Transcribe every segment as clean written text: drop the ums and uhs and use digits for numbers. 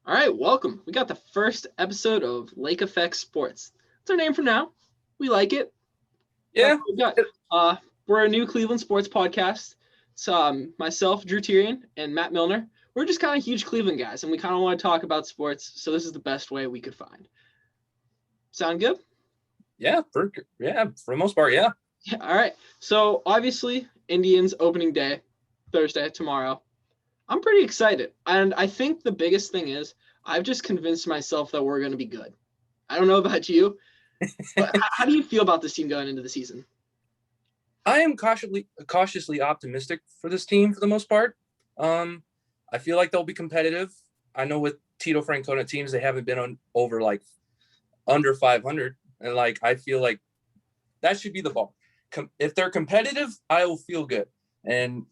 All right, welcome. We got the first episode of Lake Effect Sports. That's our name for now. We like it. That's Yeah. what we got. We're a new Cleveland sports podcast. So myself, Drew Tyrion, and Matt Milner. We're just kind of huge Cleveland guys, and we kind of want to talk about sports. So this is the best way we could find. Sound good? For the most part, yeah. Yeah. All right. So obviously, Indians opening day, Thursday tomorrow. I'm pretty excited, and I think the biggest thing is I've just convinced myself that we're going to be good. I don't know about you, but how do you feel about this team going into the season? I am cautiously optimistic for this team for the most part. I feel like they'll be competitive. I know with Tito Francona teams, they haven't been on over like under 500, and like I feel like that should be the bar. If they're competitive, I will feel good, and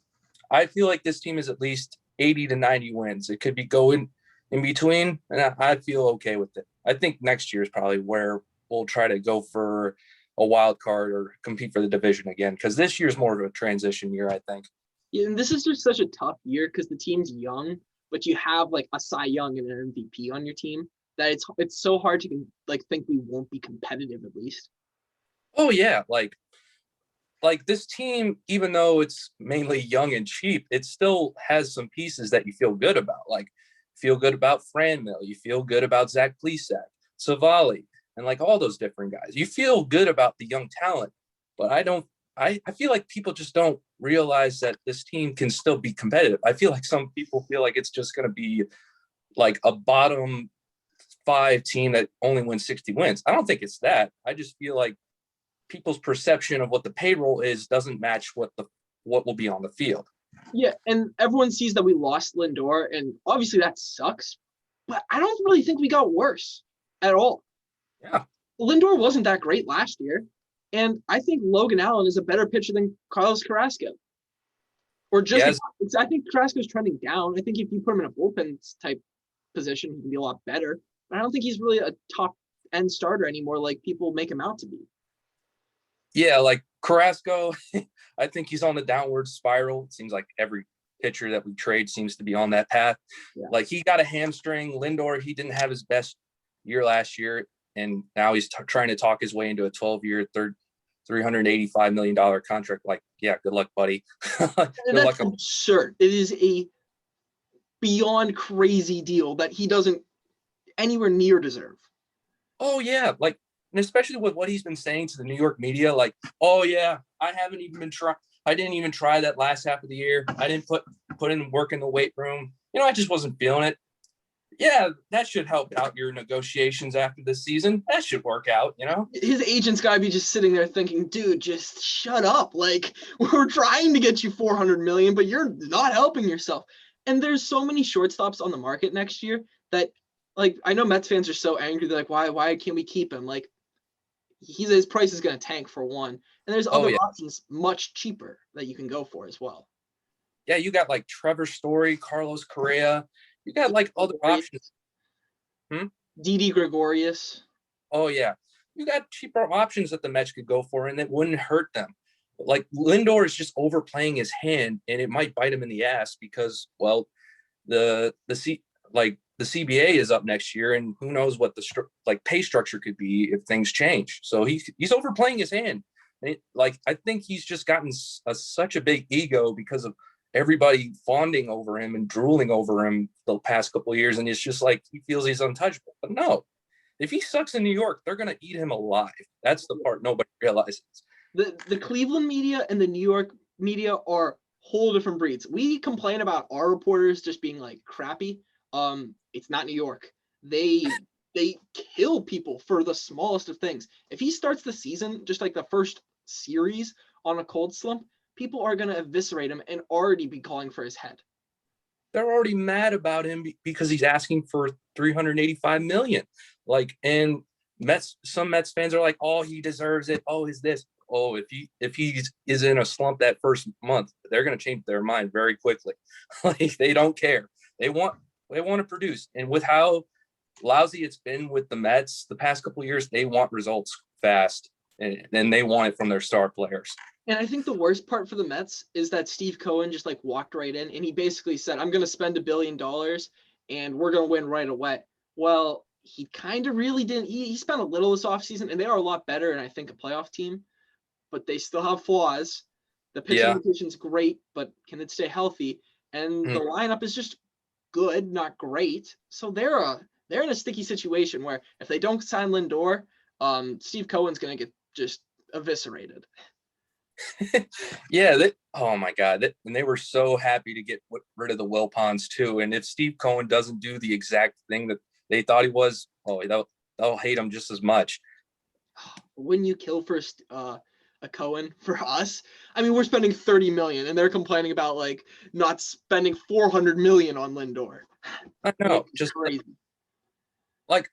I feel like this team is at least 80 to 90 wins. It could be going in between, and I feel okay with it. I think next year is probably where we'll try to go for a wild card or compete for the division again, because this year's more of a transition year, I think. Yeah, and this is just such a tough year because the team's young, but you have like a Cy Young and an MVP on your team that it's so hard to like think we won't be competitive at least. Oh yeah, like this team, even though it's mainly young and cheap, it still has some pieces that you feel good about. Like feel good about Franmil, you feel good about Zach Plesac, Savali, and like all those different guys. You feel good about the young talent, but I don't. I feel like people just don't realize that this team can still be competitive. I feel like some people feel like it's just going to be like a bottom five team that only wins 60 wins. I don't think it's that. I just feel like people's perception of what the payroll is doesn't match what will be on the field. Yeah, and everyone sees that we lost Lindor, and obviously that sucks. But I don't really think we got worse at all. Yeah. Lindor wasn't that great last year, and I think Logan Allen is a better pitcher than Carlos Carrasco. Or just, Yes. I think Carrasco's trending down. I think if you put him in a bullpen type position, he can be a lot better. But I don't think he's really a top end starter anymore, like people make him out to be. Yeah, like Carrasco, I think he's on the downward spiral. It seems like every pitcher that we trade seems to be on that path. Yeah. Like he got a hamstring. Lindor, he didn't have his best year last year, and now he's trying to talk his way into a 12-year, $385 million contract. Like, yeah, good luck, buddy. Good That's luck. absurd. It is a beyond crazy deal that he doesn't anywhere near deserve. Oh yeah, like, and especially with what he's been saying to the New York media, like, oh yeah, I didn't even try that last half of the year. I didn't put in work in the weight room. I just wasn't feeling it. Yeah, that should help out your negotiations after the season. That should work out. His agent's got to be just sitting there thinking, dude, just shut up. Like, we're trying to get you 400 million, but you're not helping yourself. And there's so many shortstops on the market next year that, like, I know Mets fans are so angry. They're like, why can't we keep him? Like, his price is going to tank for one. And there's Oh other yeah, options much cheaper that you can go for as well. yeah. You got like Trevor Story, Carlos Correa. You got like other options. Hmm? Didi Gregorius. Oh yeah, you got cheaper options that the Mets could go for, and it wouldn't hurt them. Like Lindor is just overplaying his hand, and it might bite him in the ass because, well, the CBA is up next year, and who knows what the pay structure could be if things change. So he's overplaying his hand. I think he's just gotten such a big ego because of everybody fawning over him and drooling over him the past couple of years, and it's just like he feels he's untouchable. But no, if he sucks in New York, they're gonna eat him alive. That's the part nobody realizes. The Cleveland media and the New York media are whole different breeds. We complain about our reporters just being like crappy. It's not New York. They kill people for the smallest of things. If he starts the season just like the first series on a cold slump, people are gonna eviscerate him and already be calling for his head. They're already mad about him because he's asking for 385 million. Like, and some Mets fans are like, oh, he deserves it. Oh, is this? Oh, if he is in a slump that first month, they're going to change their mind very quickly. Like they don't care. They want to produce, and with how lousy it's been with the Mets the past couple of years, they want results fast, and they want it from their star players. And I think the worst part for the Mets is that Steve Cohen just like walked right in and he basically said, I'm going to spend $1 billion and we're going to win right away. Well, he kind of really didn't. He spent a little this offseason, and they are a lot better, and I think a playoff team, but they still have flaws. The pitching Yeah. rotation's great, but can it stay healthy? And the lineup is just good, not great. So they're in a sticky situation where if they don't sign Lindor, Steve Cohen's going to get just eviscerated. Yeah. Oh my God. And they were so happy to get rid of the Wilpons too. And if Steve Cohen doesn't do the exact thing that they thought he was, they'll hate him just as much. Wouldn't you kill for a Cohen for us? I mean, we're spending 30 million and they're complaining about like not spending 400 million on Lindor. I know, just crazy. Like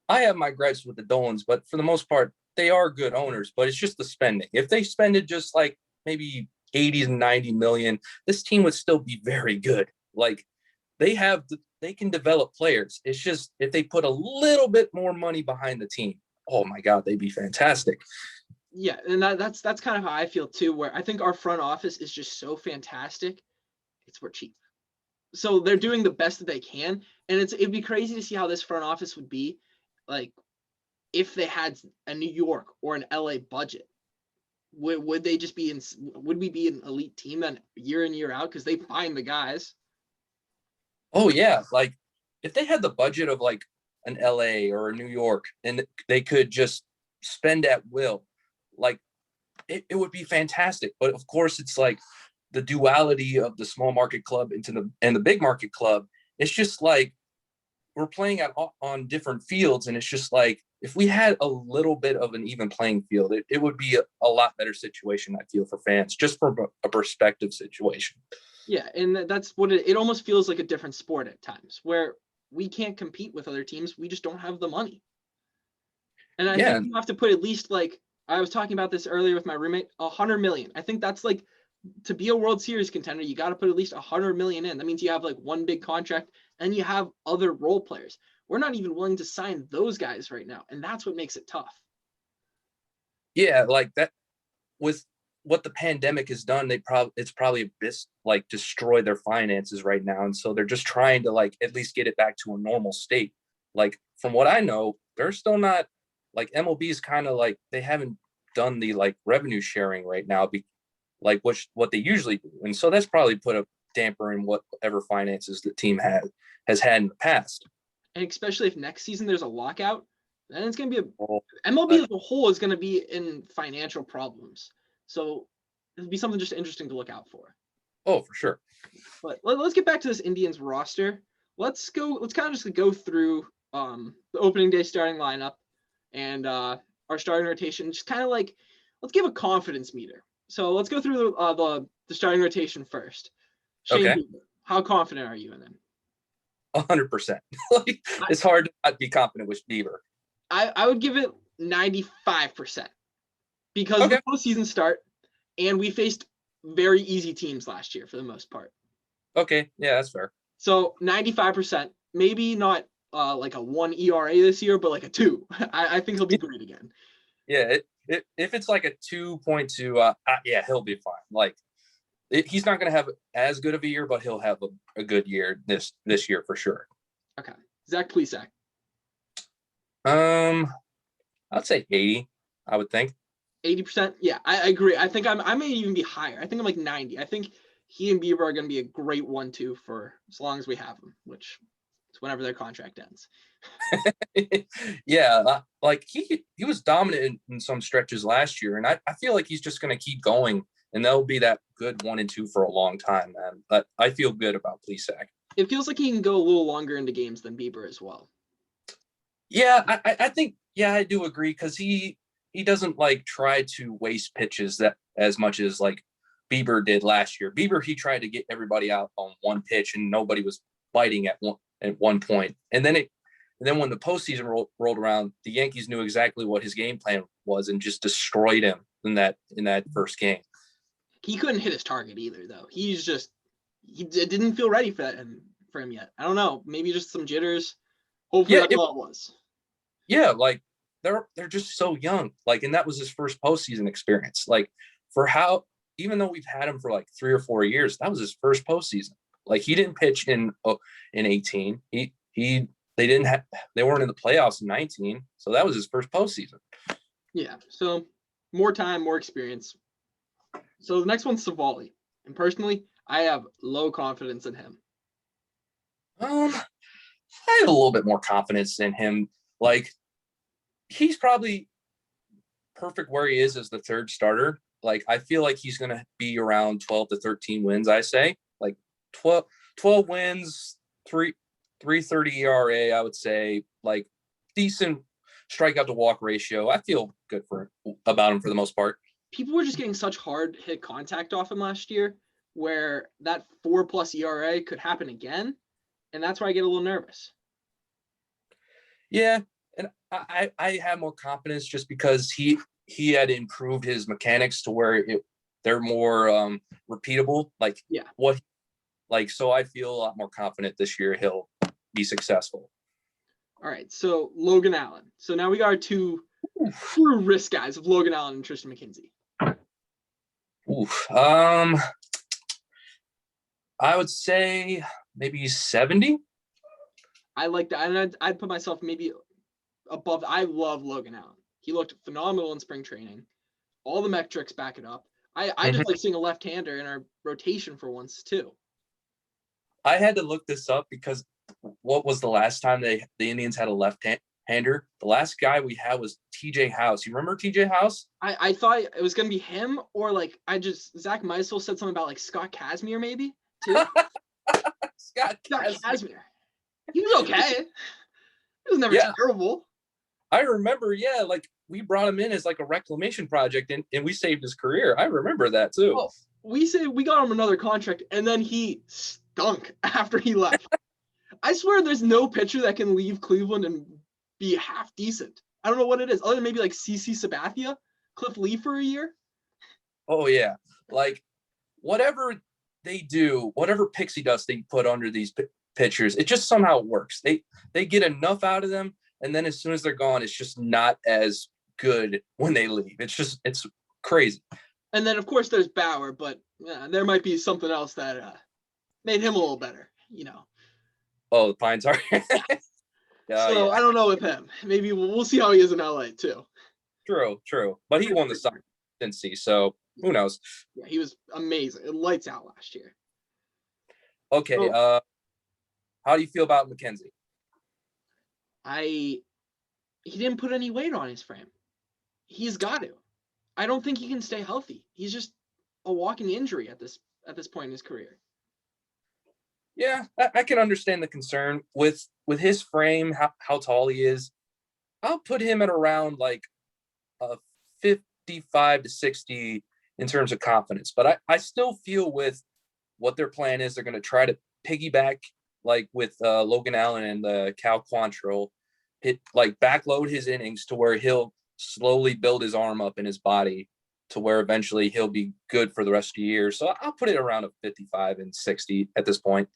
I have my gripes with the Dolans, but for the most part, they are good owners, but it's just the spending. If they spend it just like maybe 80 and 90 million, this team would still be very good. Like they can develop players. It's just if they put a little bit more money behind the team, oh my God, they'd be fantastic. Yeah, and that's kind of how I feel too, where I think our front office is just so fantastic. We're cheap. So they're doing the best that they can. And it'd be crazy to see how this front office would be like if they had a New York or an LA budget. Would they just be would we be an elite team then year in, year out? Because they find the guys. Oh yeah. Like if they had the budget of like an LA or a New York and they could just spend at will, like it would be fantastic. But of course it's like the duality of the small market club and the big market club. It's just like we're playing on different fields, and it's just like if we had a little bit of an even playing field, it would be a lot better situation, I feel, for fans, just from a perspective situation. Yeah, and that's what it almost feels like a different sport at times, where we can't compete with other teams. We just don't have the money. And I think you have to put at least, like I was talking about this earlier with my roommate, 100 million. I think that's like, to be a World Series contender, you got to put at least 100 million in. That means you have like one big contract and you have other role players. We're not even willing to sign those guys right now, and that's what makes it tough. Yeah, like that with what the pandemic has done, it's probably a bit like destroy their finances right now, and so they're just trying to like at least get it back to a normal state. Like from what I know, they're still not like MLB is kind of like they haven't done the like revenue sharing right now, like what they usually do, and so that's probably put a damper in whatever finances the team has had in the past. And especially if next season there's a lockout, then it's going to be MLB as a whole is going to be in financial problems. So it'll be something just interesting to look out for. Oh, for sure. But let's get back to this Indians roster. Let's kind of just go through the opening day starting lineup and our starting rotation. Just kind of like, let's give a confidence meter. So let's go through the starting rotation first. Shane Bieber, how confident are you in them? 100%. Like, it's hard to not be confident with Bieber. I would give it 95% because the postseason start, and we faced very easy teams last year for the most part. Okay, yeah, that's fair. So 95%, maybe not like a 1 ERA this year, but like a 2. I think he'll be great again. Yeah, if it's like a 2.2, yeah, he'll be fine. Like he's not going to have as good of a year, but he'll have a good year this year for sure. Okay, Zach Plesac. I'd say 80. I would think 80%. Yeah, I agree. I think I may even be higher. I think I'm like 90. I think he and Bieber are going to be a great 1-2 for as long as we have them, which is whenever their contract ends. Yeah, like he was dominant in some stretches last year, and I feel like he's just going to keep going, and they'll be that good 1 and 2 for a long time, man. But I feel good about Plesac. It feels like he can go a little longer into games than Bieber as well. Yeah, I think, yeah, I do agree, because he doesn't like try to waste pitches that as much as like Bieber did last year. Bieber, he tried to get everybody out on one pitch, and nobody was biting at one point. And then when the postseason rolled around, the Yankees knew exactly what his game plan was and just destroyed him in that first game. He couldn't hit his target either, though. He didn't feel ready for him yet. I don't know. Maybe just some jitters. Hopefully that's all it was. Yeah, like they're just so young. Like, and that was his first postseason experience. Like, even though we've had him for like 3 or 4 years, that was his first postseason. Like he didn't pitch in 18. They weren't in the playoffs in 19, so that was his first postseason. Yeah, so more time, more experience. So the next one's Savali, and personally, I have low confidence in him. I have a little bit more confidence in him. Like he's probably perfect where he is as the third starter. Like I feel like he's going to be around 12 to 13 wins. I say like 12 wins, 3.30 ERA. I would say like decent strikeout to walk ratio. I feel good about him for the most part. People were just getting such hard hit contact off him last year, where that 4+ ERA could happen again, and that's why I get a little nervous. Yeah, and I have more confidence just because he had improved his mechanics to where they're more repeatable. Like so I feel a lot more confident this year he'll be successful. All right, so Logan Allen. So now we got our two true risk guys of Logan Allen and Triston McKenzie. Oof. I would say maybe 70. I like that, and I'd put myself maybe above. I love Logan Allen. He looked phenomenal in spring training. All the metrics back it up. I just like seeing a left-hander in our rotation for once too. I had to look this up because what was the last time the Indians had a left-hander? The last guy we had was TJ House. You remember TJ House? I thought it was gonna be him, or like Zach Meisel said something about like Scott Kazmir maybe too. Scott Kazmir. He was okay. He was never terrible. I remember, like we brought him in as like a reclamation project and we saved his career. I remember that too. Well, we got him another contract and then he stunk after he left. I swear there's no pitcher that can leave Cleveland and be half decent. I don't know what it is, other than maybe like CC Sabathia, Cliff Lee for a year. Oh yeah. Like whatever they do, whatever pixie dust they put under these pitchers, it just somehow works. They get enough out of them, and then as soon as they're gone, it's just not as good when they leave. It's crazy. And then of course there's Bauer, but there might be something else that made him a little better, Oh, the Pines are. So I don't know with him. Maybe we'll see how he is in LA too. True. But he won the Cy Young, so who knows? Yeah, he was amazing. It lights out last year. Okay, how do you feel about McKenzie? He didn't put any weight on his frame. He's got to. I don't think he can stay healthy. He's just a walking injury at this point in his career. Yeah, I can understand the concern with his frame, how tall he is. I'll put him at around like a 55 to 60 in terms of confidence. But I still feel with what their plan is, they're going to try to piggyback like with Logan Allen and Cal Quantrill, backload his innings to where he'll slowly build his arm up in his body to where eventually he'll be good for the rest of the year. So I'll put it around a 55 and 60 at this point.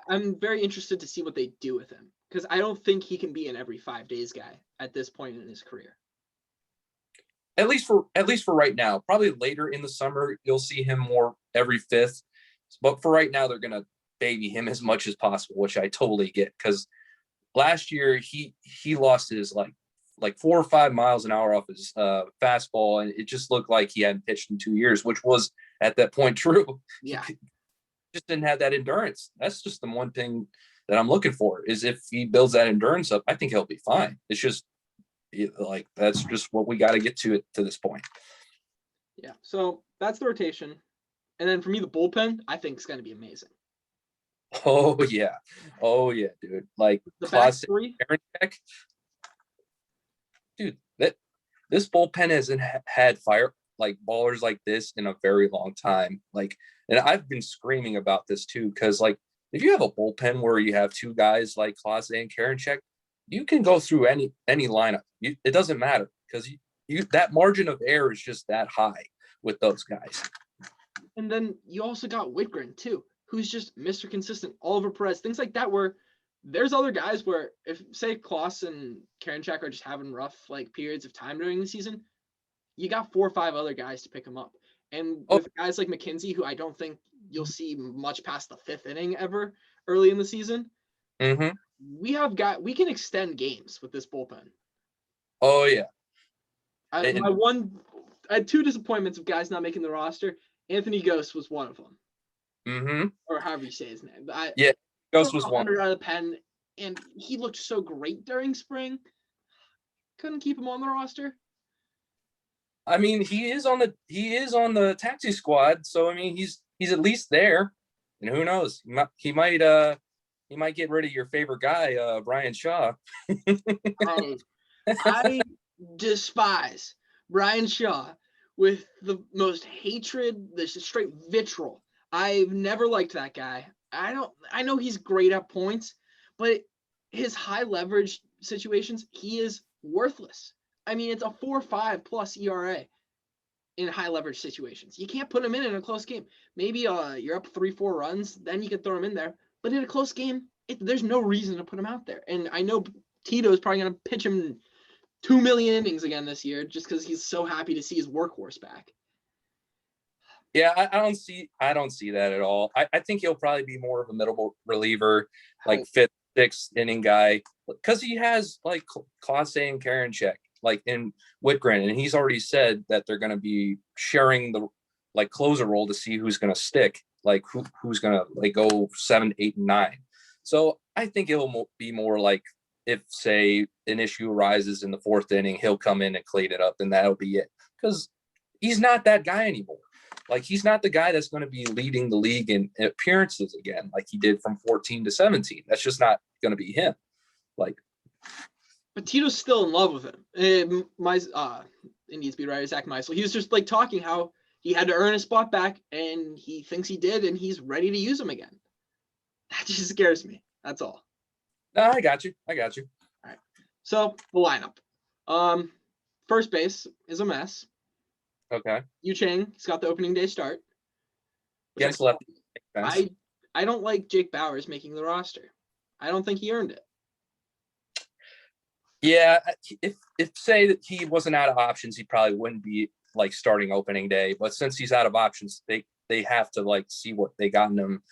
I'm very interested to see what they do with him because I don't think he can be an every 5 days guy at this point in his career. At least for right now. Probably later in the summer, you'll see him more every fifth. But for right now, they're going to baby him as much as possible, which I totally get because last year he lost his like 4 or 5 miles an hour off his fastball, and it just looked like he hadn't pitched in 2 years, which was at that point true. Yeah, he just didn't have that endurance. That's just the one thing that I'm looking for is if he builds that endurance up, I think he'll be fine. It's just like that's just what we got to get to this point. Yeah, so that's the rotation, and then for me, the bullpen I think is going to be amazing. Oh yeah, dude! Like the back three. Dude, this bullpen hasn't had fire like ballers like this in a very long time. Like, and I've been screaming about this too because like if you have a bullpen where you have 2 guys like Clase and Karinchak, you can go through any lineup. It doesn't matter because you that margin of error is just that high with those guys. And then you also got Whitgren too, who's just Mr. Consistent, Oliver Perez, things like that, where there's other guys where if say Klaus and Karinchak are just having rough like periods of time during the season, you got 4 or 5 other guys to pick them up. And with guys like McKenzie, who I don't think you'll see much past the 5th inning ever early in the season. Mm-hmm. We can extend games with this bullpen. Oh yeah. I had 2 disappointments of guys not making the roster. Anthony Ghost was one of them. Mm-hmm. Or however you say his name. Yeah, Ghost was one. 100 out of the pen, and he looked so great during spring. Couldn't keep him on the roster. I mean, he is on the taxi squad, so I mean, he's at least there. And who knows? He might get rid of your favorite guy, Brian Shaw. I despise Brian Shaw with the most hatred, this straight vitriol. I've never liked that guy. I know he's great at points, but his high leverage situations, he is worthless. I mean, it's a 4.5 plus ERA in high leverage situations. You can't put him in a close game. Maybe you're up 3-4 runs, then you can throw him in there. But in a close game, there's no reason to put him out there. And I know Tito is probably going to pitch him 2 million innings again this year just because he's so happy to see his workhorse back. Yeah, I don't see that at all. I think he'll probably be more of a middle reliever, like 5th, 6th inning guy, because he has like Clase and Karinchak, like in Whitgren, and he's already said that they're going to be sharing the like closer role to see who's going to stick, like who's going to like go 7, 8, and 9. So I think it'll be more like if, say, an issue arises in the 4th inning, he'll come in and clean it up, and that'll be it. Because he's not that guy anymore. Like, he's not the guy that's going to be leading the league in appearances again, like he did from 14 to 17. That's just not going to be him. Like, but Tito's still in love with him. My Indians beat writer Zach Meisel, he was just like talking how he had to earn his spot back, and he thinks he did, and he's ready to use him again. That just scares me. That's all. No, I got you. All right. So the lineup. First base is a mess. Okay. Yu Chang, he's got the opening day start. Against lefty. I don't like Jake Bauers making the roster. I don't think he earned it. Yeah, if say that he wasn't out of options, he probably wouldn't be like starting opening day. But since he's out of options, they have to like see what they got in him.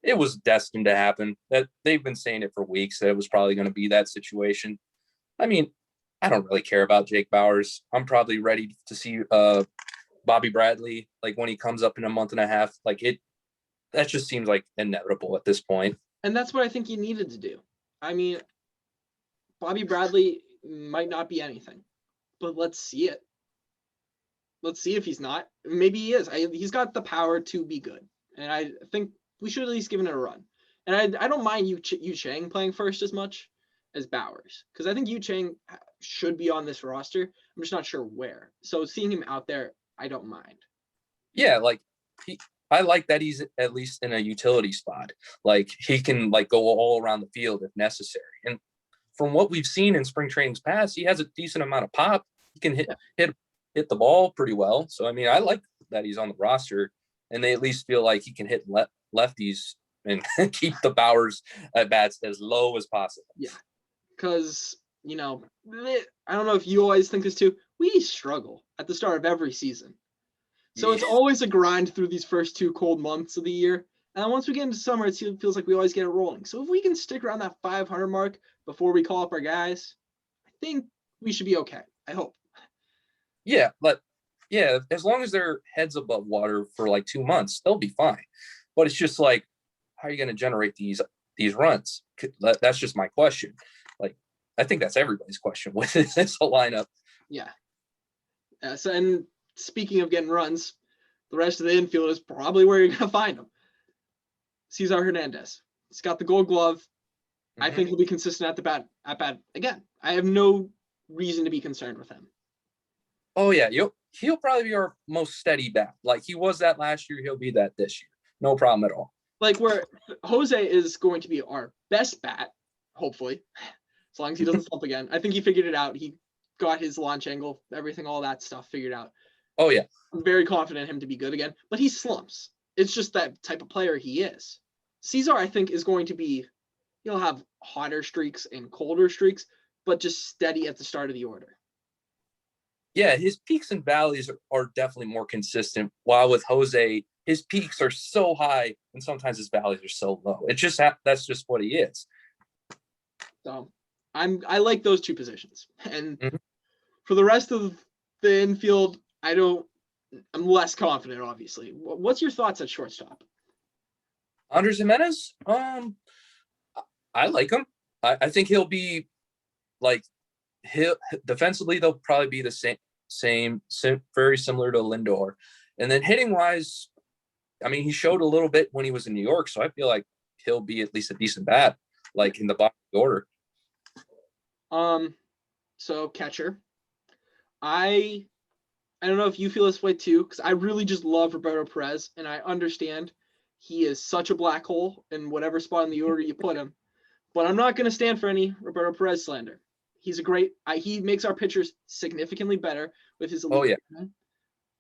It was destined to happen. That they've been saying it for weeks that it was probably going to be that situation. I mean, I don't really care about Jake Bauers. I'm probably ready to see Bobby Bradley like when he comes up in a month and a half. Like that just seems like inevitable at this point. And that's what I think you needed to do. I mean, Bobby Bradley might not be anything, but let's see it. Let's see if he's not. Maybe he is. He's got the power to be good, and I think we should at least give it a run. And I don't mind Yu Chang playing first as much as Bauers, because I think Yu Chang should be on this roster. I'm just not sure where. So seeing him out there, I don't mind. Yeah, like I like that he's at least in a utility spot. Like he can like go all around the field if necessary. And from what we've seen in spring training's past, he has a decent amount of pop. He can hit the ball pretty well. So I mean, I like that he's on the roster, and they at least feel like he can hit lefties and keep the Bauers at bats as low as possible. Yeah, because I don't know if you always think this too. We struggle at the start of every season. So It's always a grind through these first 2 cold months of the year. And once we get into summer, it feels like we always get it rolling. So if we can stick around that 500 mark before we call up our guys, I think we should be okay. I hope. Yeah, but yeah, as long as their heads above water for like 2 months, they'll be fine. But it's just like, how are you going to generate these runs? That's just my question. Like, I think that's everybody's question with this lineup. Yeah. And speaking of getting runs, the rest of the infield is probably where you're going to find them. Cesar Hernandez. He's got the Gold Glove. Mm-hmm. I think he'll be consistent at the bat again. I have no reason to be concerned with him. Oh yeah, he'll probably be our most steady bat. Like he was that last year, he'll be that this year. No problem at all. Like where Jose is going to be our best bat, hopefully, as long as he doesn't slump again. I think he figured it out. He got his launch angle, everything, all that stuff figured out. Oh yeah. I'm very confident in him to be good again, but he slumps. It's just that type of player he is. Cesar, I think, is going to be, he'll have hotter streaks and colder streaks, but just steady at the start of the order. yeah, his peaks and valleys are definitely more consistent. While with Jose, his peaks are so high and sometimes his valleys are so low. It just that's just what he is. So I like those two positions. And Mhm. for the rest of the infield, I'm less confident, obviously. What's your thoughts at shortstop? Andres Jimenez, I like him. I think he'll be like he'll defensively they'll probably be the same, very similar to Lindor, and then hitting wise, I mean he showed a little bit when he was in New York, so I feel like he'll be at least a decent bat, like in the bottom of the order. So catcher, I don't know if you feel this way too, because I really just love Roberto Perez, and I understand he is such a black hole in whatever spot in the order you put him. But I'm not going to stand for any Roberto Perez slander. He's a great. He makes our pitchers significantly better with his elite. Oh yeah, treatment.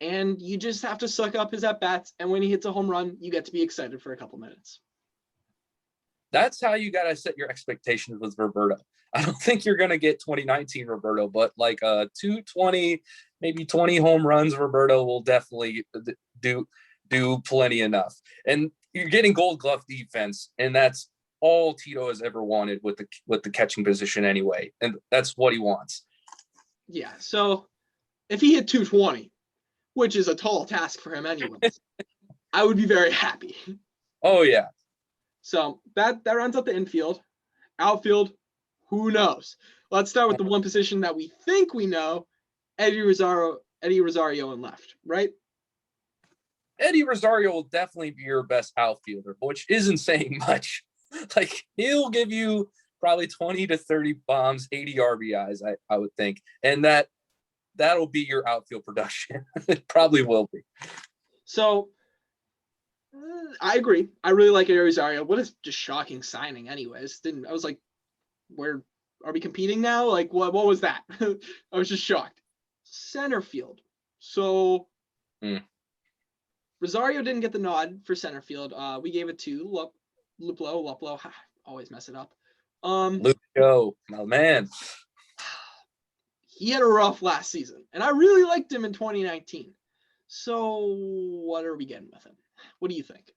And you just have to suck up his at bats, and when he hits a home run, you get to be excited for a couple minutes. that's how you gotta set your expectations with Roberto. I don't think you're gonna get 2019 Roberto, but like 220, maybe 20 home runs, Roberto will definitely do plenty enough. And you're getting Gold Glove defense, and that's all Tito has ever wanted with the catching position anyway, and that's what he wants. Yeah. So if he hit 220, which is a tall task for him anyways, I would be very happy. Oh yeah. So that rounds up the infield. Outfield, who knows? Let's start with the one position that we think we know, Eddie Rosario in left, right? Eddie Rosario will definitely be your best outfielder, which isn't saying much. Like he'll give you probably 20 to 30 bombs, 80 RBIs, I would think. And that'll be your outfield production. It probably will be. So I agree. I really like Eddie Rosario. What a just shocking signing, anyways. I was like, where are we competing now? Like, what was that? I was just shocked. Center field. So Rosario didn't get the nod for center field. We gave it to Luplow. Always mess it up. Lucio, my man. He had a rough last season, and I really liked him in 2019. So what are we getting with him? What do you think?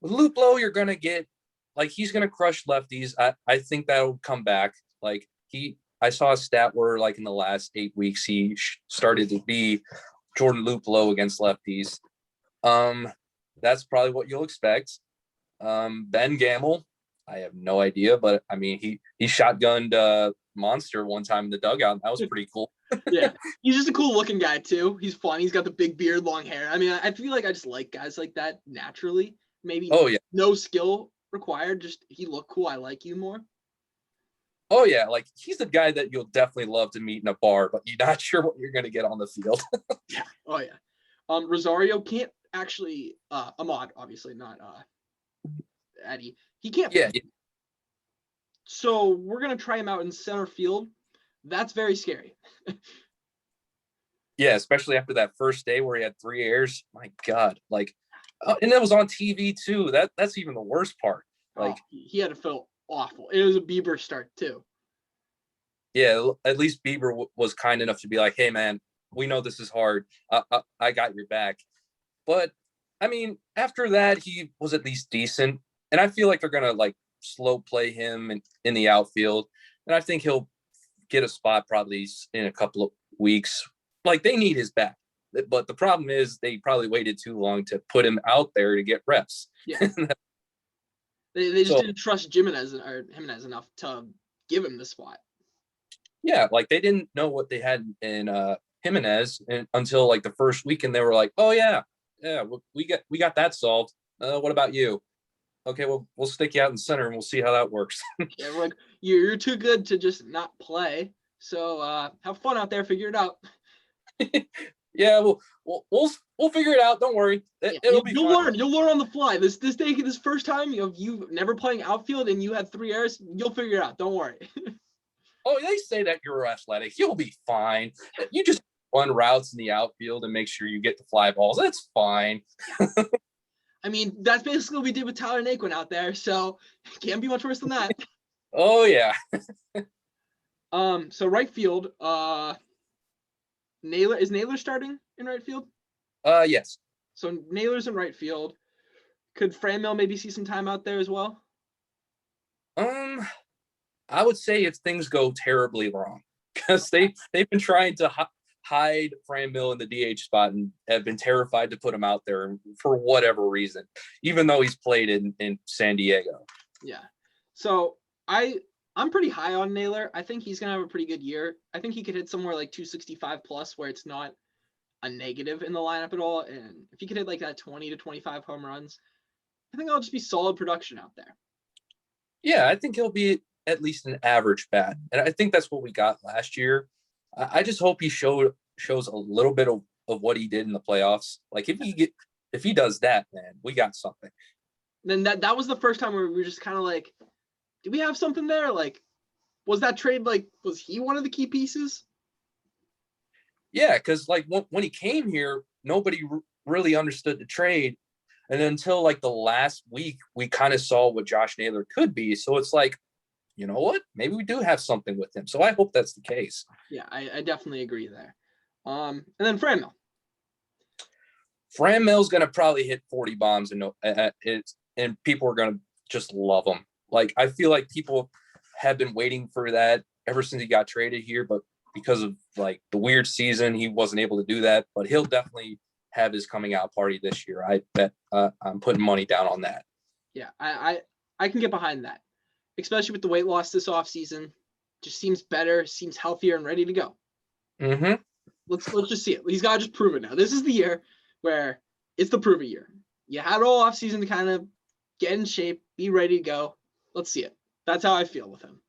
With Luplow, you're gonna get like he's gonna crush lefties. I think that'll come back. Like I saw a stat where like in the last 8 weeks he started to be Jordan Luplow against lefties. That's probably what you'll expect. Ben Gamel, I have no idea, but I mean he shotgunned Monster one time in the dugout. That was pretty cool. Yeah, he's just a cool looking guy too. He's fun. He's got the big beard, long hair. I mean, I feel like I just like guys like that naturally. Maybe no skill required. Just he looked cool. I like you more. Oh yeah, like he's the guy that you'll definitely love to meet in a bar, but you're not sure what you're gonna get on the field. Yeah. Oh yeah. Rosario can't actually. Ahmad, obviously not. Eddie. He can't. Yeah. So we're gonna try him out in center field. That's very scary. Yeah, especially after that first day where he had 3 errors. My God, like, and it was on TV too. That's even the worst part. Like, he had to feel awful. It was a Bieber start too. Yeah, at least Bieber was kind enough to be like, "Hey, man, we know this is hard. I got your back." But I mean, after that, he was at least decent, and I feel like they're gonna like slow play him in the outfield, and I think he'll get a spot probably in a couple of weeks. Like they need his back, but the problem is they probably waited too long to put him out there to get reps. Yeah, they just didn't trust Jimenez enough to give him the spot. Yeah, like they didn't know what they had in Jimenez until like the first week, and they were like, "Oh yeah, we got that solved. What about you? Okay, well we'll stick you out in center and we'll see how that works." Yeah, we're like you're too good to just not play. So have fun out there, figure it out. Yeah, we'll figure it out. Don't worry, it'll be you'll fun. learn. You'll learn on the fly. This first time you never playing outfield and you had 3 errors. You'll figure it out. Don't worry. Oh, they say that you're athletic. You'll be fine. You just run routes in the outfield and make sure you get the fly balls. That's fine. I mean, that's basically what we did with Tyler Naquin out there. So can't be much worse than that. Oh yeah. So right field, Naylor starting in right field? Yes. So Naylor's in right field. Could Franmil maybe see some time out there as well? Um, I would say if things go terribly wrong, because they've been trying to hide Franmil in the DH spot and have been terrified to put him out there for whatever reason, even though he's played in San Diego. Yeah. So I'm pretty high on Naylor. I think he's gonna have a pretty good year. I think he could hit somewhere like 265 plus, where it's not a negative in the lineup at all. And if he could hit like that 20 to 25 home runs, I think that'll just be solid production out there. Yeah, I think he'll be at least an average bat, and I think that's what we got last year. I just hope he shows a little bit of what he did in the playoffs. Like if he does that, man, we got something. Then that was the first time where we were just kind of like, do we have something there? Like, was that trade like, was he one of the key pieces? Yeah, because like when he came here, nobody really understood the trade, and until like the last week, we kind of saw what Josh Naylor could be. So it's like, you know what? Maybe we do have something with him. So I hope that's the case. Yeah, I definitely agree there. And then Franmil. Franmil's gonna probably hit 40 bombs and people are gonna just love him. Like I feel like people have been waiting for that ever since he got traded here, but because of like the weird season, he wasn't able to do that. But he'll definitely have his coming out party this year. I bet I'm putting money down on that. Yeah, I can get behind that, especially with the weight loss this offseason. Just seems better, seems healthier and ready to go. Mm-hmm. Let's just see it. He's got to just prove it now. This is the year where it's the prove it year. You had all offseason to kind of get in shape, be ready to go. Let's see it. That's how I feel with him.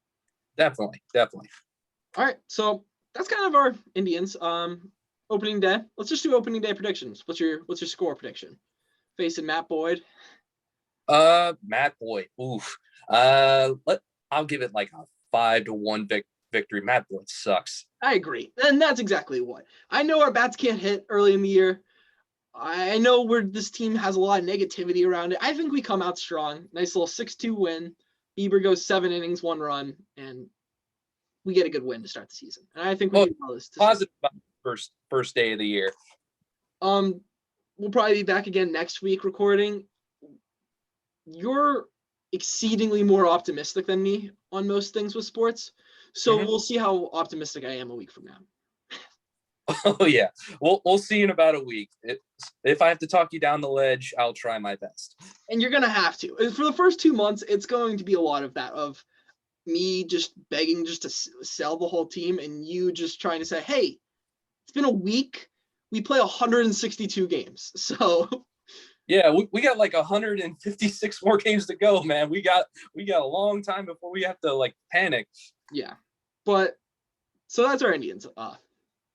Definitely. All right, so that's kind of our Indians. Opening day. Let's just do opening day predictions. What's your score prediction? Facing Matt Boyd. Matt Boyd. Oof. I'll give it like a 5-1 victory. Matt Boyd sucks. I agree, and that's exactly what. I know our bats can't hit early in the year. I know this team has a lot of negativity around it. I think we come out strong. Nice little 6-2 win. Bieber goes 7 innings, 1 run, and we get a good win to start the season. And I think we do this. Positive about the first day of the year. We'll probably be back again next week recording. You're exceedingly more optimistic than me on most things with sports. So we'll see how optimistic I am a week from now. Oh yeah, we'll see in about a week. If I have to talk you down the ledge, I'll try my best. And you're gonna have to. For the first 2 months, it's going to be a lot of that, of me just begging just to sell the whole team, and you just trying to say, "Hey, it's been a week. We play 162 games, so." Yeah, we got like 156 more games to go, man. We got a long time before we have to like panic. Yeah, but so that's our Indians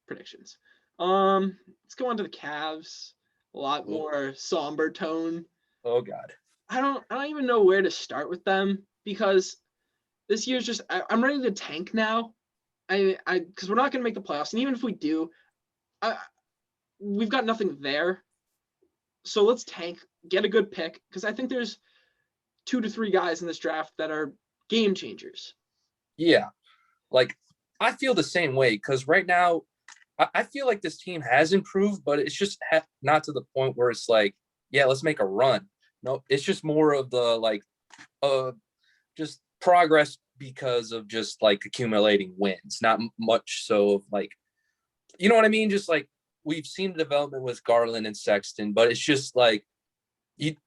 predictions. Let's go on to the Cavs. A lot more somber tone. Oh God. I don't even know where to start with them, because this year's just I'm ready to tank now. Because we're not going to make the playoffs, and even if we do, we've got nothing there. So let's tank, get a good pick, because I think there's 2 to 3 guys in this draft that are game changers. Yeah, like I feel the same way, because right now I feel like this team has improved, but it's just not to the point where it's like, yeah, let's make a run. No, it's just more of the like, just progress because of just like accumulating wins, not much so of like, you know what I mean? Just like we've seen the development with Garland and Sexton, but it's just like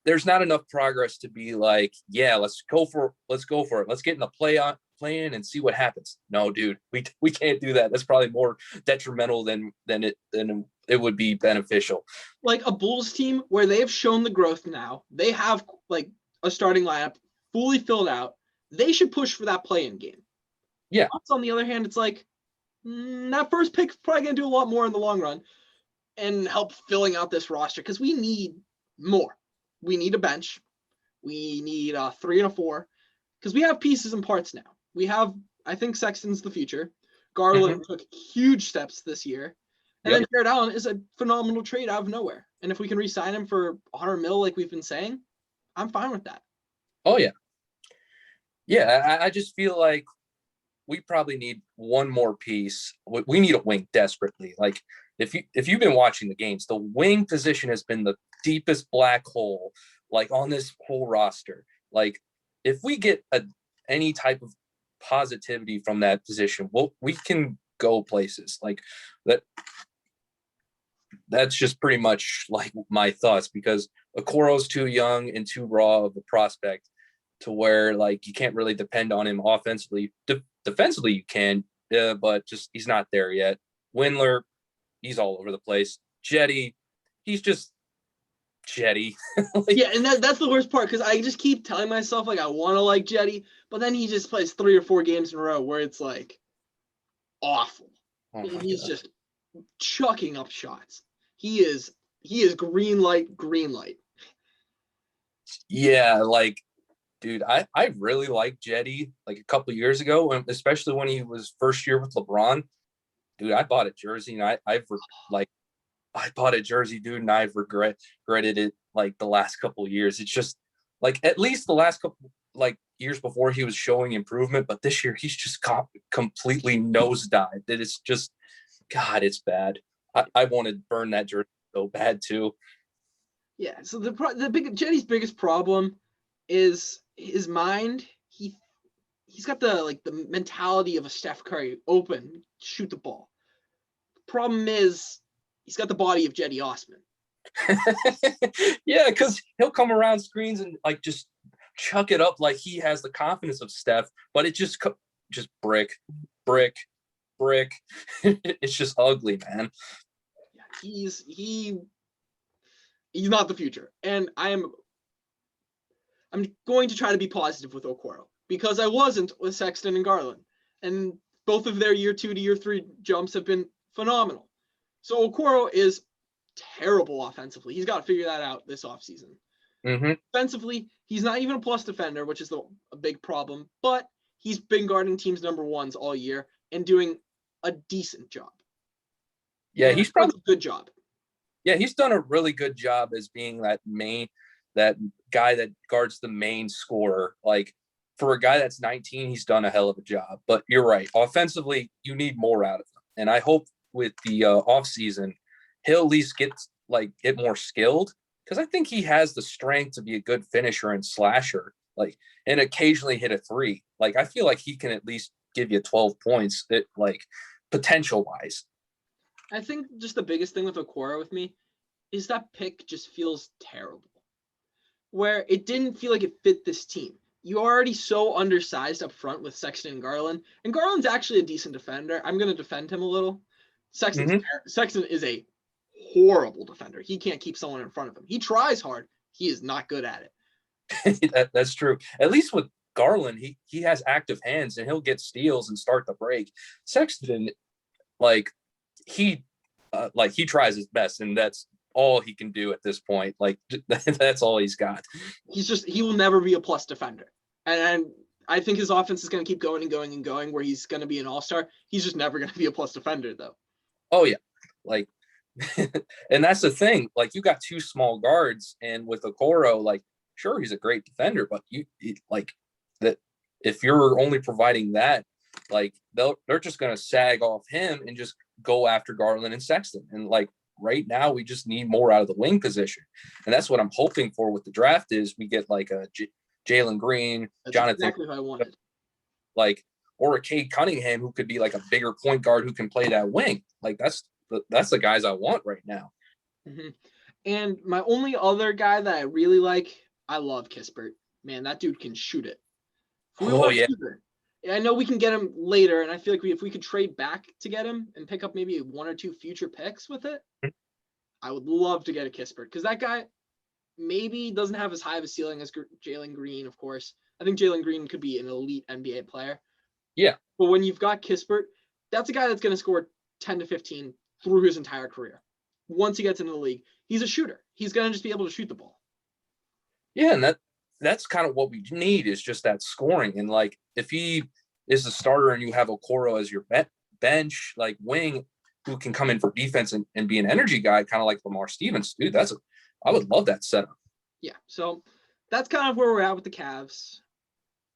there's not enough progress to be like, yeah, let's go for it. Let's get in the play-in and see what happens. No, dude, we can't do that. That's probably more detrimental than it would be beneficial. Like a Bulls team where they've shown the growth now, they have like a starting lineup fully filled out. They should push for that play-in game. Yeah. Bucks, on the other hand, it's like that first pick's probably gonna do a lot more in the long run and help filling out this roster, because we need more. We need a bench. We need a 3 and a 4, because we have pieces and parts now. We have, I think Sexton's the future. Garland took huge steps this year. And then Jared Allen is a phenomenal trade out of nowhere. And if we can re-sign him for $100 million like we've been saying, I'm fine with that. Oh, yeah. Yeah, I just feel like we probably need one more piece. We need a wing desperately. Like if you've been watching the games, the wing position has been the deepest black hole like on this whole roster. Like if we get any type of positivity from that position, we can go places like that. That's just pretty much like my thoughts, because Okoro's too young and too raw of a prospect to where like you can't really depend on him offensively. Defensively you can, but just he's not there yet. Windler, he's all over the place. Jetty, he's just Jetty. Like, yeah, and that's the worst part, because I just keep telling myself like I want to like Jetty, but then he just plays 3 or 4 games in a row where it's like awful. He's just chucking up shots. He is green light. Yeah, like, dude, I really liked Jetty like a couple of years ago, and especially when he was first year with LeBron. Dude, I bought a jersey, and I bought a jersey, dude, and I've regretted it like the last couple of years. It's just like at least the last couple like years before he was showing improvement, but this year he's just completely nosedived. It's just, God, it's bad. I want to burn that jersey so bad too. Yeah. So Jetty's biggest problem is his mind. He's got the mentality of a Steph Curry, open, shoot the ball. Problem is he's got the body of Jetty Osman. Yeah, because he'll come around screens and like just chuck it up like he has the confidence of Steph, but it just brick. It's just ugly, man. Yeah, he's not the future, and I'm going to try to be positive with Okoro, because I wasn't with Sexton and Garland, and both of their year 2 to year 3 jumps have been phenomenal. So Okoro is terrible offensively. He's got to figure that out this offseason. Mm-hmm. Defensively, he's not even a plus defender, which is a big problem, but he's been guarding teams number 1s all year and doing a decent job. Yeah, he's probably a good job. Yeah, he's done a really good job as being that guy that guards the main scorer. Like for a guy that's 19, he's done a hell of a job. But you're right. Offensively, you need more out of him. And I hope with the offseason, he'll at least get more skilled, because I think he has the strength to be a good finisher and slasher, like, and occasionally hit a 3. Like I feel like he can at least give you 12 points, potential wise. I think just the biggest thing with Okoro with me is that pick just feels terrible, where it didn't feel like it fit this team. You're already so undersized up front with Sexton and Garland's actually a decent defender. I'm going to defend him a little. Sexton is a horrible defender. He can't keep someone in front of him. He tries hard. He is not good at it. That's true. At least with Garland, he has active hands and he'll get steals and start the break. Sexton, he tries his best, and that's all he can do at this point. Like that's all he's got. He will never be a plus defender. And I think his offense is going to keep going and going and going, where he's going to be an all-star. He's just never going to be a plus defender, though. Oh yeah. Like, and that's the thing. Like you got 2 small guards, and with Okoro, like, sure, he's a great defender, but that if you're only providing that, like they're just going to sag off him and just go after Garland and Sexton. And like right now, we just need more out of the wing position, and that's what I'm hoping for with the draft is we get like a Jalen Green, that's Jonathan, exactly what I wanted, or a Cade Cunningham who could be like a bigger point guard who can play that wing. Like that's the guys I want right now. Mm-hmm. And my only other guy that I really like, I love Kispert. Man, that dude can shoot it. Yeah. I know we can get him later, and I feel like if we could trade back to get him and pick up maybe 1 or 2 future picks with it, I would love to get a Kispert, because that guy maybe doesn't have as high of a ceiling as Jalen Green, of course. I think Jalen Green could be an elite NBA player. Yeah. But when you've got Kispert, that's a guy that's going to score 10 to 15 through his entire career. Once he gets into the league, he's a shooter. He's going to just be able to shoot the ball. Yeah, and that's kind of what we need, is just that scoring. And like if he is the starter and you have Okoro as your bench, like wing, who can come in for defense and be an energy guy, kind of like Lamar Stevens, dude, I would love that setup. Yeah, so that's kind of where we're at with the Cavs.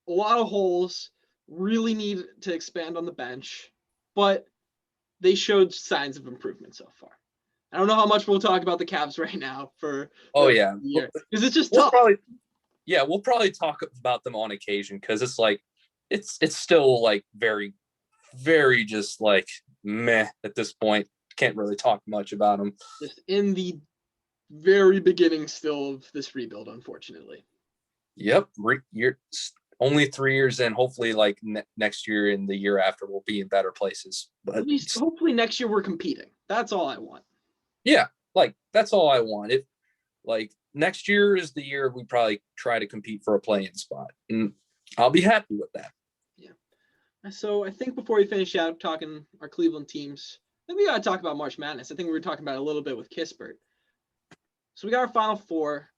A lot of holes, really need to expand on the bench, but they showed signs of improvement so far. I don't know how much we'll talk about the Cavs right now for Oh the yeah, year because it's just we'll tough. we'll probably talk about them on occasion because it's like it's still like very, very just like meh at this point. Can't really talk much about them. Just in the very beginning still of this rebuild, unfortunately. Yep, you're only 3 years in. Hopefully, like next year and the year after, we'll be in better places. But At least, hopefully, next year we're competing. That's all I want. yeah, like that's all I want. If like next year is the year we probably try to compete for a play-in spot, and I'll be happy with that. Yeah. So I think before we finish out talking our Cleveland teams, I think we got to talk about March Madness. I think we were talking about it a little bit with Kispert. So we got our Final Four.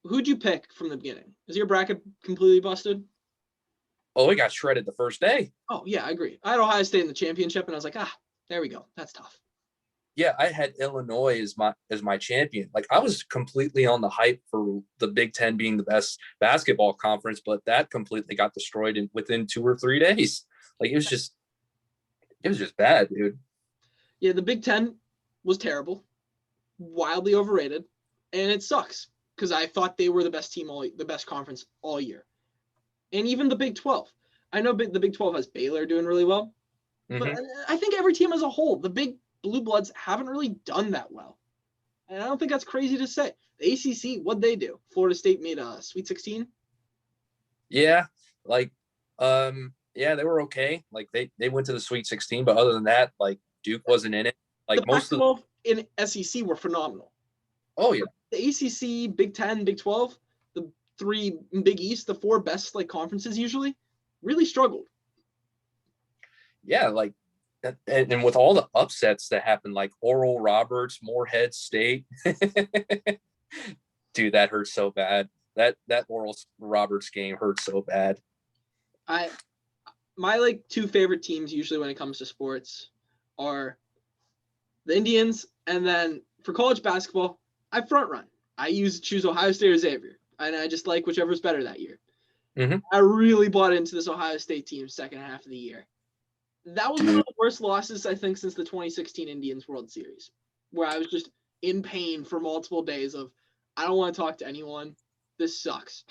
Who'd you pick from the beginning? Is your bracket completely busted? Oh, it got shredded the first day. Oh, yeah, I agree. I had Ohio State in the championship, and I was like, there we go. That's tough. Yeah, I had Illinois as my champion. Like I was completely on the hype for the Big Ten being the best basketball conference, but that completely got destroyed within 2 or 3 days. Like it was just bad, dude. Yeah, the Big Ten was terrible, wildly overrated, and it sucks because I thought they were the best team, the best conference all year. And even the Big 12. I know the Big 12 has Baylor doing really well, but I think every team as a whole, the big Blue Bloods haven't really done that well. And I don't think that's crazy to say. The ACC, what'd they do? Florida State made a Sweet 16? Yeah, like yeah, they were okay. Like they went to the Sweet 16, but other than that, like Duke wasn't in it. Like The most of Pac-12 in SEC were phenomenal. Oh yeah. The ACC, Big 10, Big 12, the 3 Big East, the 4 best like conferences usually, really struggled. Yeah, like and with all the upsets that happened, like Oral Roberts, Morehead State, dude, that hurts so bad. That Oral Roberts game hurts so bad. My like 2 favorite teams usually when it comes to sports are the Indians, and then for college basketball, I front run. I choose Ohio State or Xavier, and I just like whichever's better that year. Mm-hmm. I really bought into this Ohio State team second half of the year. That was one of the worst losses, I think, since the 2016 Indians World Series, where I was just in pain for multiple days of, I don't want to talk to anyone. This sucks.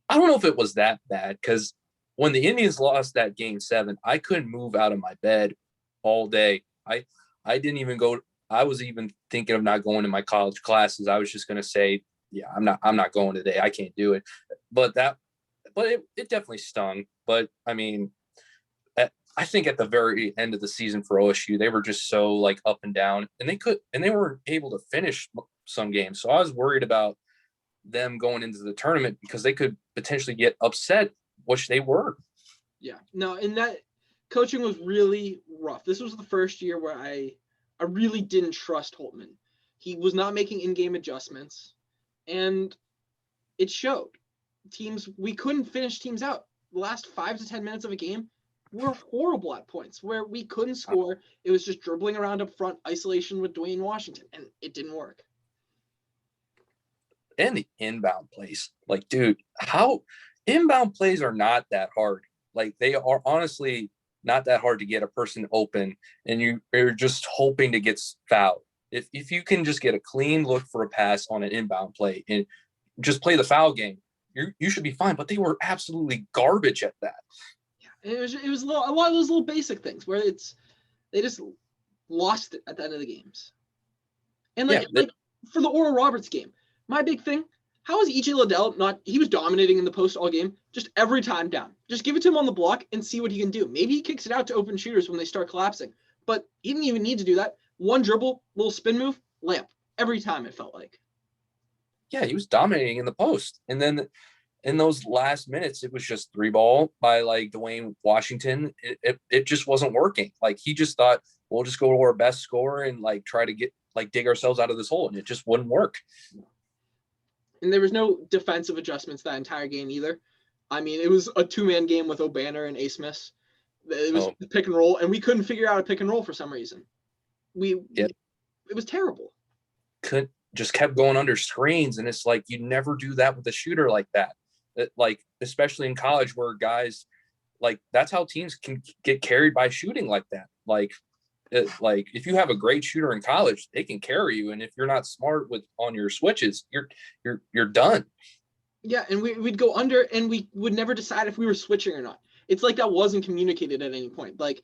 I don't know if it was that bad because when the Indians lost that game 7, I couldn't move out of my bed all day. I didn't even go. I was even thinking of not going to my college classes. I was just going to say, yeah, I'm not going today. I can't do it. But it definitely stung. But I mean, I think at the very end of the season for OSU, they were just so like up and down, and they weren't able to finish some games. So I was worried about them going into the tournament because they could potentially get upset, which they were. Yeah, no, and that coaching was really rough. This was the first year where I really didn't trust Holtman. He was not making in-game adjustments, and it showed. We couldn't finish teams out. The last 5 to 10 minutes of a game were horrible at points where we couldn't score. It was just dribbling around up front, isolation with Dwayne Washington, and it didn't work. And the inbound plays, like, dude, how inbound plays are not that hard. Like, they are honestly not that hard to get a person open, and you're just hoping to get fouled. If you can just get a clean look for a pass on an inbound play and just play the foul game, you should be fine. But they were absolutely garbage at that. Yeah, it was a lot of those little basic things where they just lost it at the end of the games. And like for the Oral Roberts game, my big thing, how is E.J. Liddell he was dominating in the post all game, just every time down. Just give it to him on the block and see what he can do. Maybe he kicks it out to open shooters when they start collapsing, but he didn't even need to do that. One dribble, little spin move, layup. Every time it felt like. Yeah, he was dominating in the post. And then in those last minutes, it was just 3-ball by like Dwayne Washington. It just wasn't working. Like he just thought, we'll just go to our best score and like try to get like dig ourselves out of this hole. And it just wouldn't work. And there was no defensive adjustments that entire game either. I mean, it was a 2-man game with O'Banner and A. Smith. It was pick and roll, and we couldn't figure out a pick and roll for some reason. It was terrible. Just kept going under screens, and it's like you never do that with a shooter like that. Like especially in college where guys like that's how teams can get carried by shooting like that. Like if you have a great shooter in college, they can carry you, and if you're not smart with on your switches, you're done. Yeah, and we'd go under, and we would never decide if we were switching or not. It's like that wasn't communicated at any point. Like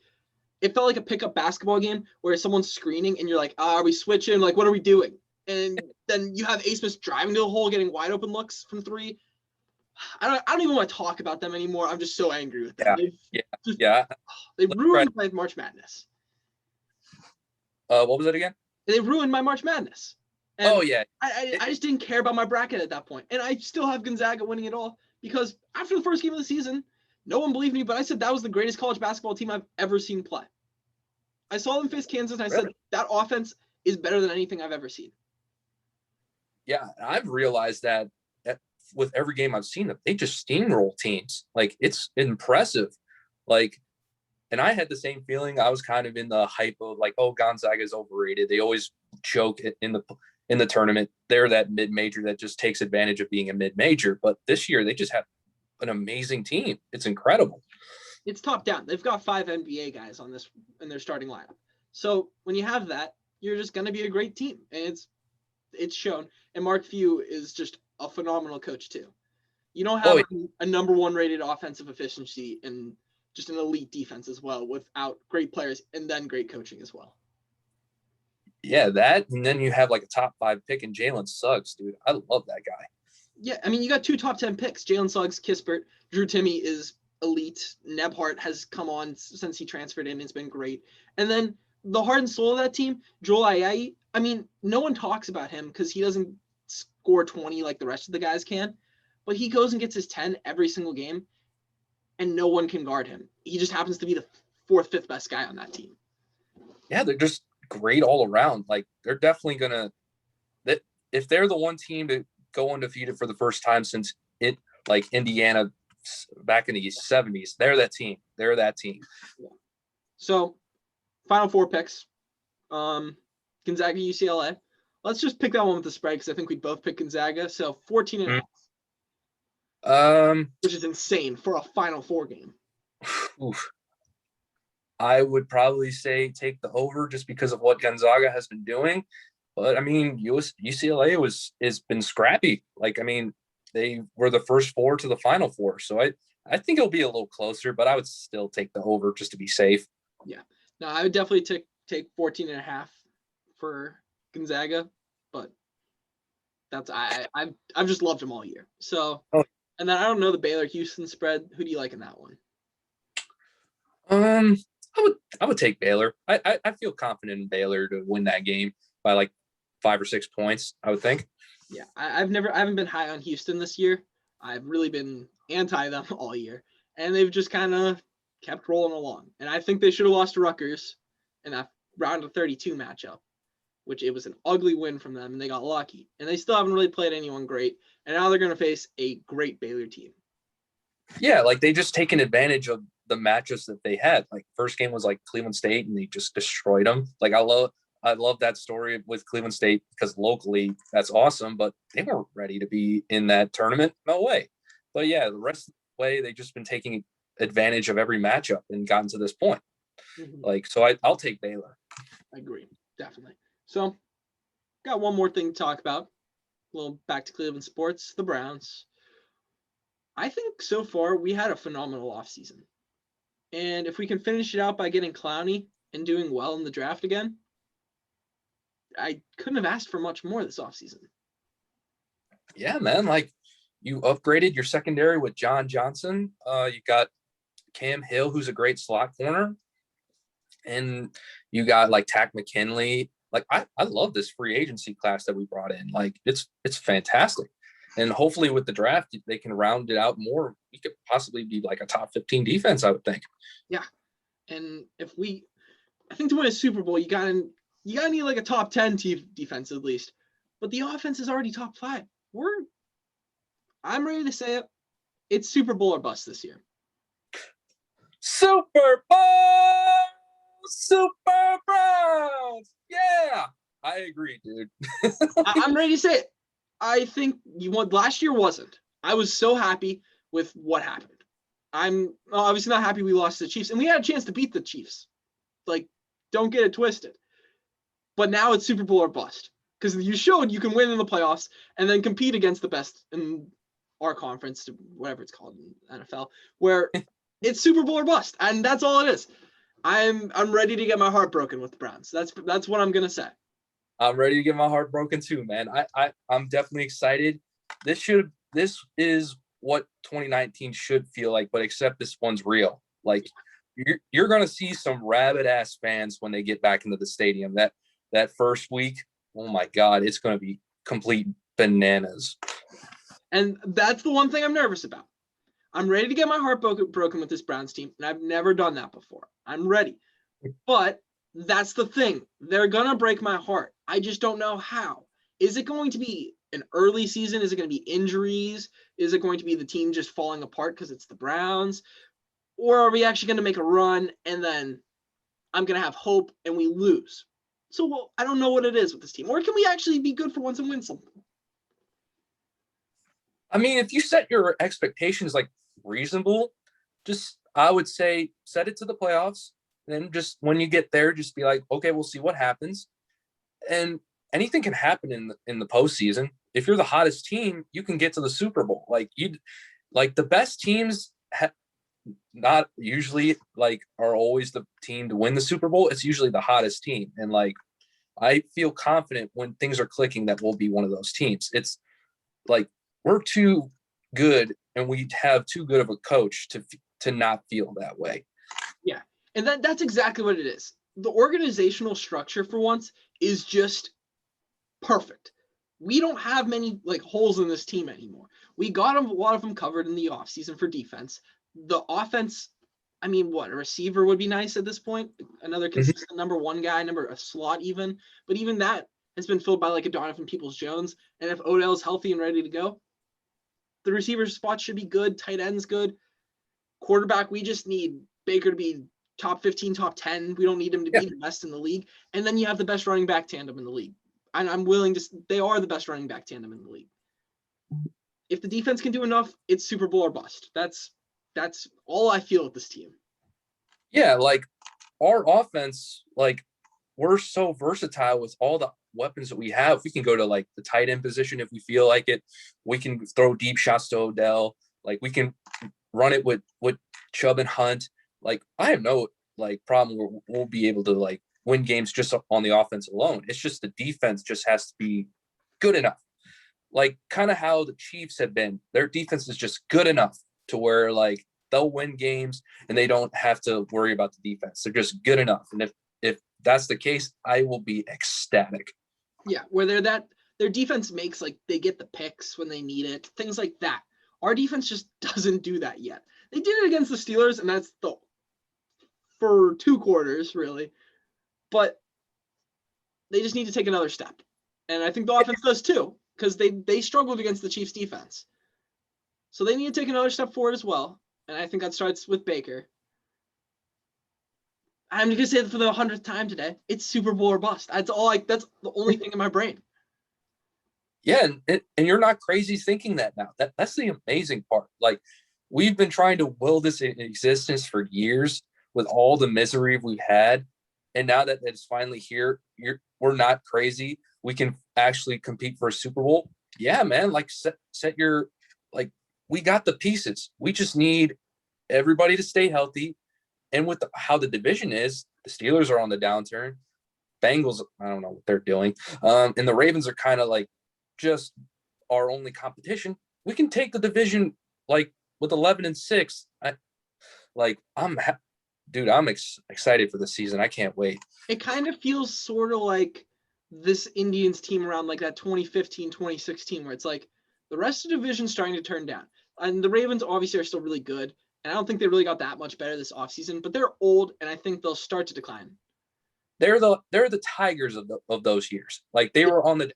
it felt like a pickup basketball game where someone's screening, and you're like, are we switching? Like, what are we doing? And then you have A. Smith driving to the hole, getting wide open looks from three. I don't even want to talk about them anymore. I'm just so angry with them. They ruined my March Madness. What was it again? They ruined my March Madness. And I just didn't care about my bracket at that point. And I still have Gonzaga winning it all because after the first game of the season, no one believed me, but I said that was the greatest college basketball team I've ever seen play. I saw them face Kansas, and I said that offense is better than anything I've ever seen. Yeah, I've realized that with every game I've seen them, they just steamroll teams. Like, it's impressive. Like, and I had the same feeling. I was kind of in the hype of like, oh, Gonzaga is overrated. They always choke in the tournament. They're that mid-major that just takes advantage of being a mid-major. But this year, they just have an amazing team. It's incredible. It's top down. They've got 5 NBA guys on this in their starting lineup. So when you have that, you're just going to be a great team. And it's shown. And Mark Few is just a phenomenal coach too. You don't have a number 1 rated offensive efficiency and just an elite defense as well without great players and then great coaching as well. Yeah, that, and then you have like a top 5 pick in Jalen Suggs, dude. I love that guy. Yeah, I mean, you got 2 top 10 picks. Jalen Suggs, Kispert, Drew Timme is elite. Nebhart has come on since he transferred in. It's been great. And then the heart and soul of that team, Joel Ayayi, I mean, no one talks about him because he doesn't score 20 like the rest of the guys can, but he goes and gets his 10 every single game, and no one can guard him. He just happens to be the 4th, 5th best guy on that team. Yeah, they're just great all around. Like, they're definitely gonna that if they're the one team to go undefeated for the first time since like Indiana back in the 70s, they're that team. They're that team. Yeah. So, final 4 picks. Gonzaga, UCLA. Let's just pick that one with the spread because I think we both pick Gonzaga. So 14.5. Which is insane for a Final Four game. Oof. I would probably say take the over just because of what Gonzaga has been doing. But I mean, UCLA has been scrappy. Like, I mean, they were the first 4 to the Final Four. So I think it'll be a little closer, but I would still take the over just to be safe. Yeah. No, I would definitely take 14.5 for Gonzaga, but that's I've just loved them all year. So, and then I don't know the Baylor Houston spread. Who do you like in that one? I would take Baylor. I feel confident in Baylor to win that game by like 5 or 6 points, I would think. Yeah, I haven't been high on Houston this year. I've really been anti them all year, and they've just kind of kept rolling along. And I think they should have lost to Rutgers in that round of 32 matchup, which it was an ugly win from them, and they got lucky. And they still haven't really played anyone great. And now they're going to face a great Baylor team. Yeah, like they just taken advantage of the matchups that they had. Like, first game was like Cleveland State, and they just destroyed them. Like, I love that story with Cleveland State because locally that's awesome, but they weren't ready to be in that tournament. No way. But yeah, the rest of the way, they've just been taking advantage of every matchup and gotten to this point. Mm-hmm. Like, so I'll take Baylor. I agree, definitely. So, got one more thing to talk about. A little back to Cleveland sports, the Browns. I think so far we had a phenomenal offseason. And if we can finish it out by getting Clowney and doing well in the draft again, I couldn't have asked for much more this offseason. Yeah, man. Like, you upgraded your secondary with John Johnson. You got Cam Hill, who's a great slot corner. And you got like Tack McKinley. Like, I love this free agency class that we brought in. Like, it's fantastic. And hopefully with the draft, they can round it out more. We could possibly be like a top 15 defense, I would think. Yeah. And I think to win a Super Bowl, you gotta need like a top 10 defense at least. But the offense is already top 5. I'm ready to say it. It's Super Bowl or bust this year. Super Bowl! Super Browns! Yeah! I agree, dude. I'm ready to say it. I think last year wasn't. I was so happy with what happened. I'm obviously not happy we lost to the Chiefs, and we had a chance to beat the Chiefs. Like, don't get it twisted. But now it's Super Bowl or bust, because you showed you can win in the playoffs and then compete against the best in our conference, whatever it's called in NFL, where it's Super Bowl or bust, and that's all it is. I'm ready to get my heart broken with the Browns. That's what I'm gonna say. I'm ready to get my heart broken too, man. I'm definitely excited. This is what 2019 should feel like, but except this one's real. Like you're gonna see some rabid ass fans when they get back into the stadium. That first week, oh my God, it's gonna be complete bananas. And that's the one thing I'm nervous about. I'm ready to get my heart broken with this Browns team, and I've never done that before. I'm ready. But that's the thing. They're going to break my heart. I just don't know how. Is it going to be an early season? Is it going to be injuries? Is it going to be the team just falling apart because it's the Browns? Or are we actually going to make a run and then I'm going to have hope and we lose? So well, I don't know what it is with this team. Or can we actually be good for once and win something? I mean, if you set your expectations like reasonable, just I would say set it to the playoffs. Then just when you get there, just be like, okay, we'll see what happens. And anything can happen in the postseason. If you're the hottest team, you can get to the Super Bowl. Like the best teams not usually like are always the team to win the Super Bowl. It's usually the hottest team. And like I feel confident when things are clicking that we'll be one of those teams. It's like we're too good and we have too good of a coach to not feel that way. Yeah. And that's exactly what it is. The organizational structure for once is just perfect. We don't have many like holes in this team anymore. We got a lot of them covered in the offseason for defense. The offense, I mean, what, a receiver would be nice at this point? Another consistent number one guy, a slot even. But even that has been filled by like a Donovan Peoples-Jones. And if Odell's healthy and ready to go, the receiver spot should be good. Tight end's good. Quarterback, we just need Baker to be top 15, top 10. We don't need him to be the best in the league. And then you have the best running back tandem in the league. And I'm willing to, they are the best running back tandem in the league. If the defense can do enough, it's Super Bowl or bust. That's all I feel with this team. Yeah, like our offense, like we're so versatile with all the weapons that we have. We can go to like the tight end position if we feel like it. We can throw deep shots to Odell. Like we can run it with Chubb and Hunt. Like I have no like problem where we'll be able to like win games just on the offense alone. It's just the defense just has to be good enough. Like kind of how the Chiefs have been. Their defense is just good enough to where like they'll win games and they don't have to worry about the defense. They're just good enough. And if that's the case, I will be ecstatic. Yeah, where their defense makes like they get the picks when they need it, things like that. Our defense just doesn't do that yet. They did it against the Steelers, and that's for 2 quarters, really. But they just need to take another step. And I think the offense does too, because they struggled against the Chiefs defense. So they need to take another step forward as well. And I think that starts with Baker. I'm going to say it for the 100th time today. It's Super Bowl or bust. That's the only thing in my brain. Yeah, and you're not crazy thinking that now. That's the amazing part. Like we've been trying to will this in existence for years with all the misery we've had. And now that it's finally here, we're not crazy. We can actually compete for a Super Bowl. Yeah, man, like set your like we got the pieces. We just need everybody to stay healthy. And with how the division is, the Steelers are on the downturn. Bengals, I don't know what they're doing. And the Ravens are kind of like just our only competition. We can take the division like with 11-6. I'm excited for the season. I can't wait. It kind of feels sort of like this Indians team around like that 2015, 2016, where it's like the rest of the division's starting to turn down. And the Ravens obviously are still really good. And I don't think they really got that much better this offseason, but they're old, and I think they'll start to decline. They're the Tigers of those years. Like they were on the,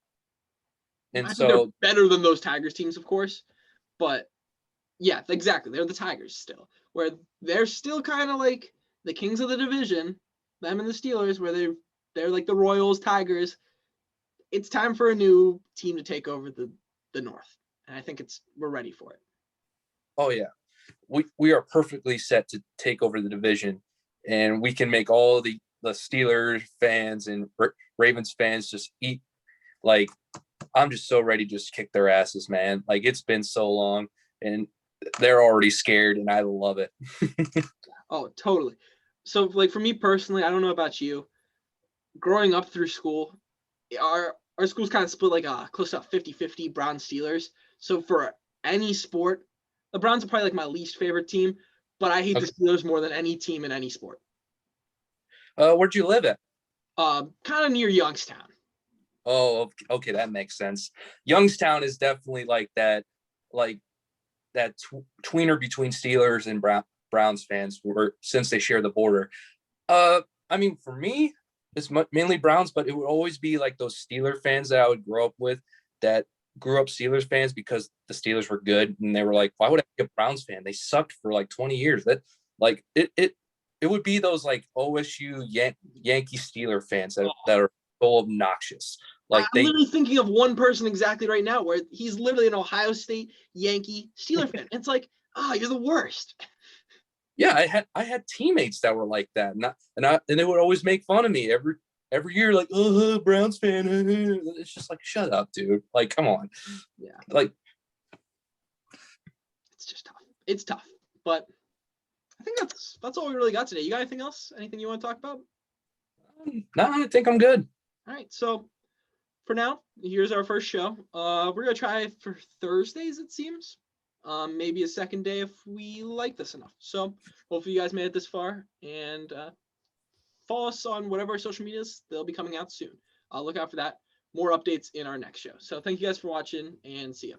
and I think so they're better than those Tigers teams, of course. But yeah, exactly. They're the Tigers still, where they're still kind of like the kings of the division, them and the Steelers, where they're like the Royals, Tigers. It's time for a new team to take over the North, and I think we're ready for it. oh yeah, we are perfectly set to take over the division, and we can make all the Steelers fans and Ravens fans just eat. Like, I'm just so ready to just kick their asses, man. Like, it's been so long, and they're already scared, and I love it. Oh, totally. So, like, for me personally, I don't know about you. Growing up through school, our school's kind of split like close to 50-50 Browns Steelers. So for any sport, the Browns are probably like my least favorite team, but I hate Okay. the Steelers more than any team in any sport. Where'd you live at? Kind of near Youngstown. Oh, okay, that makes sense. Youngstown is definitely like that tweener between Steelers and Browns fans, since they share the border. I mean, for me, it's mainly Browns, but it would always be like those Steeler fans that I would grow up with that grew up Steelers fans because the Steelers were good, and they were like, why would I be a Browns fan? They sucked for like 20 years. That like it would be those like OSU Yankee Steeler fans that are so obnoxious. Like I'm literally thinking of one person exactly right now where he's literally an Ohio State Yankee Steeler fan. It's like, you're the worst. Yeah, I had teammates that were like that, and they would always make fun of me every year, like, oh, Browns fan. It's just like, shut up, dude. Like, come on. Yeah, like, it's just tough. It's tough, but I think that's all we really got today. You got anything else? Anything you want to talk about? No, I think I'm good. All right, so for now, here's our first show. We're gonna try for Thursdays, it seems. Maybe a second day if we like this enough. So hopefully you guys made it this far, and follow us on whatever our social medias. They'll be coming out soon. Look out for that. More updates in our next show. So thank you guys for watching, and see ya.